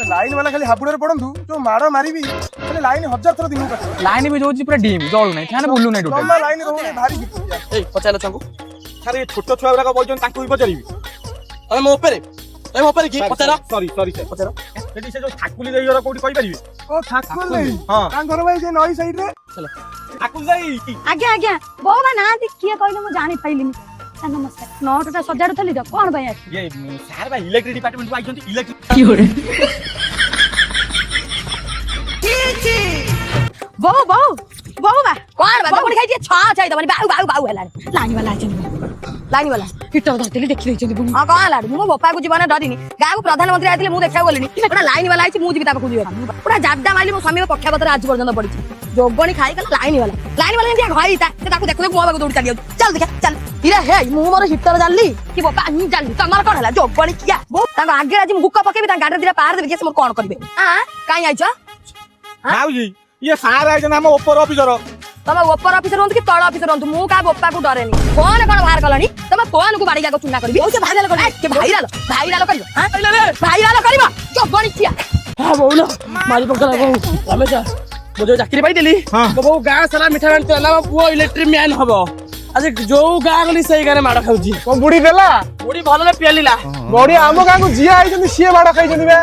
line वाला खाली हापुड़े पड़ंतु जो माड़ मारिबी खाली लाइन 1000 थर दिन काट लाइन भी जोची पूरा डीम जल नहीं थाने बुलु नहीं टोटल लम्बा लाइन रहउनी भारी गिफ्ट ए पचालो छंगु सारे ये छोट छुआ गुरा बोलछन तांको भी पचारिबी अरे मो ऊपर की पचारा सॉरी सर पचारा सेठी से जो ठाकुली देई जरा कोठी कहि परिबे ओ ठाकुर नहीं हां तां घर भाई जे नई साइड रे चलो ठाकुल जाई आज्ञा आज्ञा बहुमा नांती किए कहले मु जानि पाइलिनी नमस्कार नोटटा सजाडु थली द कोन भाई आछि ये सर भाई इलेक्ट्रिक डिपार्टमेंट को आइछन इलेक्ट्रिक की होरे बहु बा कोन बा कोन खाइ दिए छ छै त भने बाउ होला लानी वाला लाइन वाला हिटर धरतेली देखि रहिଛନ୍ତି बुनु हां कहाँ लाडू मो बापा को जीवन डरिनी गाँ को प्रधानमंत्री आइथिले मु देखा गलिनी ओटा लाइन वाला आइछि मु जीविता को खुजियो ओटा जाड्डा माइली मो स्वामी पक्षापत्र आज पर्यंत पडिछि जोगणी खाइ कला लाइन वाला इंडिया घई ताको देखु मो बाबू दौड़ी चलियो चल देखा चल इरे हे मु मोर हिटर जानली कि बापा नी जानली तमार कोन हला जोगणी किया बो ताको आगे आज मु हुक्का पकेबी ता गाडर दिरा पार देबे के मोर कोन करबे हां काई आइछ नाउजी ये सार आइछन हम ऊपर ऑफिसर तम ऊपर ऑफिसर होंत कि तळ ऑफिसर होंत मु का बापा को डरेनी फोन कोन बाहर कलनी तम फोन को बाड़ी जाको चुना करबी ओ से भाइराल कर के भाइराल करियो हां भाइराल करबो जोगणी किया हां बोलो मारी पकला बहू रमेश मो जो चाकरी पाई देली मो बहू गाँ सारा मिठा बांटते ना पुओ इलेक्ट्रिक मैन हबो आज जो गाँ गली सही गाने माड़ खाउजी को बुड़ी देला बुड़ी भलले पियलिला बड़ी आम गाँ को जिया आइछन सिए माड़ खाइछन बे